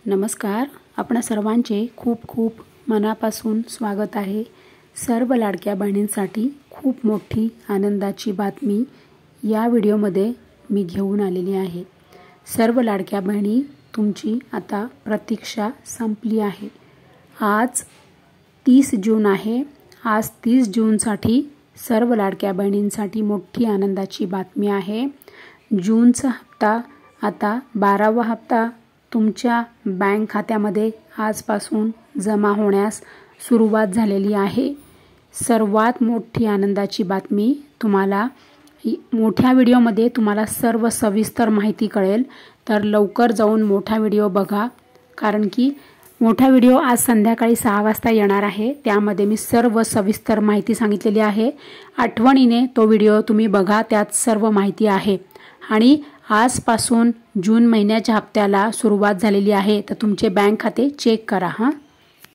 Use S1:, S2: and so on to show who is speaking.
S1: नमस्कार. आपणा सर्वांचे खूप खूप मनापासून स्वागत आहे. सर्व लाडक्या बहिणींसाठी खूप मोठी आनंदाची बातमी या व्हिडिओमध्ये मी घेऊन आलेली आहे. सर्व लाडक्या बहिणी, तुमची आता प्रतीक्षा संपली आहे. आज 30 जून आहे. आज 30 जूनसाठी सर्व लाडक्या बहिणींसाठी मोठी आनंदाची बातमी आहे. जूनचा हप्ता आता 12वा हप्ता तुमच्या बँक खात्यामध्ये आजपासून जमा होण्यास सुरुवात झालेली आहे. सर्वात मोठी आनंदाची बातमी तुम्हाला मोठ्या व्हिडिओमध्ये तुम्हाला सर्व सविस्तर माहिती कळेल. तर लवकर जाऊन मोठा व्हिडिओ बघा, कारण की मोठा व्हिडिओ आज संध्याकाळी 6 वाजता येणार आहे. त्यामध्ये मी सर्व सविस्तर माहिती सांगितलेली आहे. आठवणीने तो व्हिडिओ तुम्ही बघा, त्यात सर्व माहिती आहे. आणि आजपासून जून महिन्याच्या हप्त्याला सुरुवात झालेली आहे. तर तुमचे बँक खाते चेक करा.